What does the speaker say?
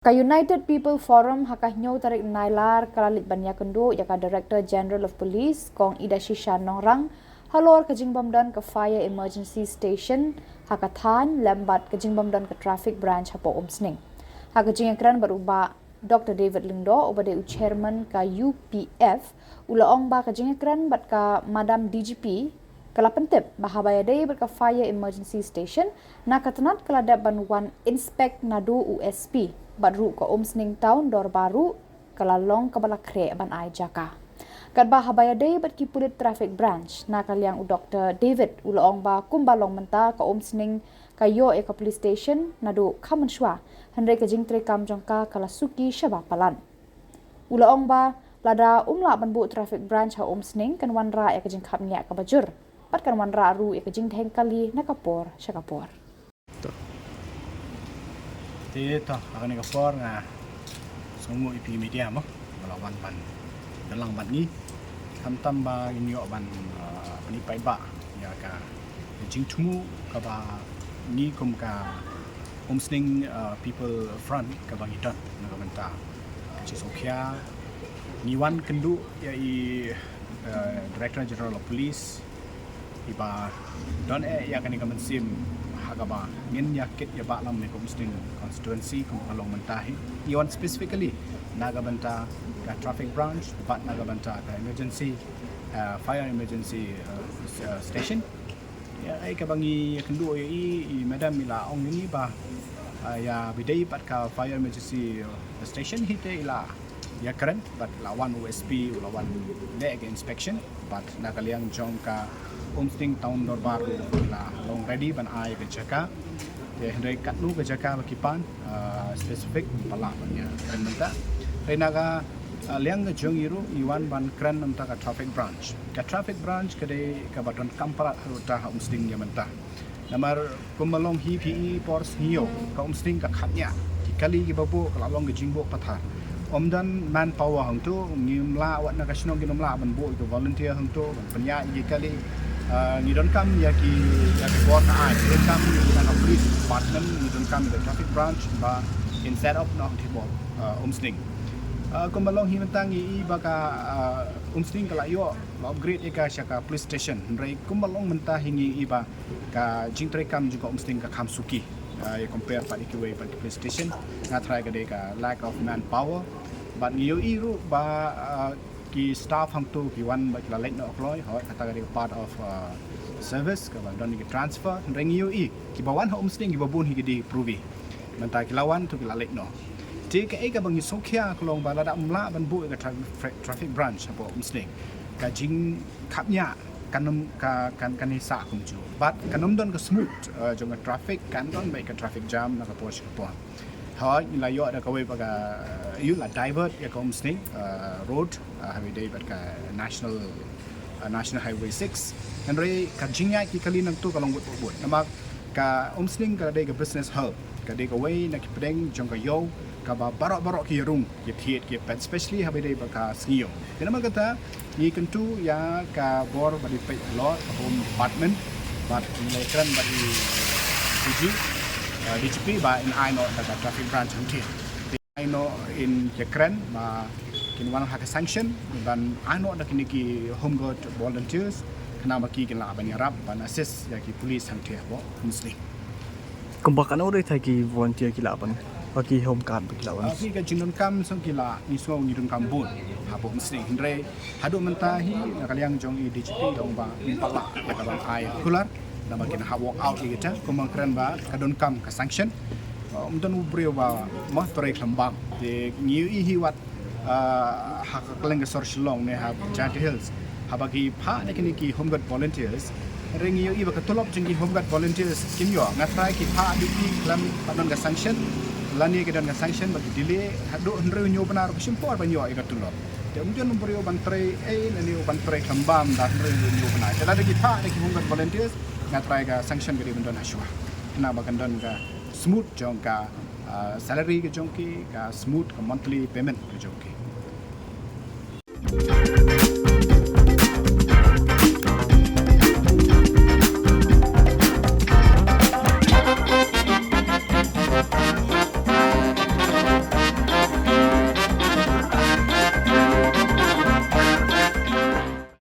Ka United People Forum hakahnyau tarik nailar kalalit banya kendo yaka Director General of Police kong Ida Shishan Nongrang halor ka jingbamdan ka Fire Emergency Station hakathan lambat ka jingbamdan ka Traffic Branch hapo Umsning. Haka jingakran beruba Dr. David Lindo obade Chairman ka UPF ulaong ba ka jingakran bat ka Madam DGP kala pentip bahabaya day bat ka Fire Emergency Station na katanat kala daban wan inspect nadu USP badru ka Umsning Town dor baru kalalong kabalakre ban ai jaka. Kadba habaya day bat ki Pulit Traffic Branch na kalyang u Dr. David ulaong ba kumbalong menta ka Umsning kayo e ka police station nadu kamanswa handre ka jingtre kam jongka kala suki shaba palan. Ulaong ba lada umla banbu Traffic Branch ha Umsning kan wanra e ka jingkap nya ka bajur pat kan wanra ru e ka jingtheng kali na kapor syakapor. Tito, ako ni Khubor nga sungo ipi media mo balawan ban dalang ban ni tam ba inyo ban panipay ba ya ka jingtumu ka ba ni kum ka Umsning people front ka bang idot na kamanta ka sokya ni wan kendu ya Director General of Police iba don ya kan ikaman sim hagaba ngin yakit ya ba lam ni Umsning constituency kum kalong mentahi iwan specifically nagabanta ka Traffic Branch bat nagabanta ka emergency fire emergency station ya ai ka bangi kendu i madam ila ong ni ba ya bidai pat ka fire emergency station hite ila ya keren but lawan USP lawan leg inspection but nakaliang jong ka Umsning Town dor baru la long ready ban ai ke jaka de hendai katnu ke jaka bakipan specific pala banya kan menta renaga liang ke jong iru iwan ban kran menta ka Traffic Branch kade ka badon kampara ruta Umsning ya menta namar kumalong hi pi pors hiyo ka Umsning ka khatnya kali ki babu ka long ke jingbo pathar omdan manpower hang tu ngimla wat na kasino ginomla ban bo itu volunteer hang tu penya i kali ni don kam yaki buat ai ni don kam ni kan police department ni don kam the Traffic Branch ba instead of not Khubor Umsning kumbalong himantang i baka Umsning kala yo upgrade eka syaka police station rai kumbalong mentah hingi iba ka jingtre kam juga Umsning ka khamsuki ya compare pa ikiwe pa police station na try ka de ka lack of manpower but yo iru ba ki staff hang tu ki wan ba kila late no employ ho kata ka part of service ka ba don ki transfer ring yo ki bawan ha Umsning ki babun hi di provi menta ki lawan tu kila late no ti ka e ka bang sokya klong ba la umla ban bu ka Traffic Branch ha Umsning ka jing khapnya kanum ka kan kanisa kumju but kanum don ka smooth jong traffic kan don ba ka traffic jam na ka posh ka ha ila yo ada ka we ba ka you la divert ya ka Umsning road highway day but ka national highway 6 and re ka jingya ki kali nang tu kalong but namak ka Umsning ka day ka business hub ka day ka way na ki pedeng jong ka yo ka ba barok ki rung ki thiet ki pet especially highway day ba ka sniyo kenama kata ni kentu ya ka bor ba di pe lot home department but ni kran ba di DGP ba in I know the Traffic Branch hangti I know in Kekren ba kinwan ha sanction dan I know da kiniki home guard volunteers kana baki kin la ban yarap ban assist ya ki police hangti bo Umsning kumbakan ore thai ki volunteer ki laban baki home guard baki laban ki ka jinon kam song ki la ni so ni dun kam bun ha bo Umsning hindre hadu mentahi kaliang jong i DGP dong ba impala ya ka ban ai kular na makin ha walk out kita kumang keren ba kadon kam ka sanction umton ubreu ba ma tore klambang de new i hiwat ha kaleng sor Shillong ne ha Giant Hills ha bagi pha ne kini ki home guard volunteers ring yu i ba ka tolop jing ki home guard volunteers kim yo ngatrai ki pha di ki klam padon ka sanction lani ke dan ka sanction bagi delay hadu hendreu nyu benar ko simpor ban yo i ka tolop de umton ubreu ban tre nani ban tre klambam da hendreu nyu benar de la ki pha ne ki home guard volunteers ngatrai ka sanction gede bendon aswa kena bagandon ka smooth jong ka salary ke jong ki ka smooth ka monthly payment ke jong ki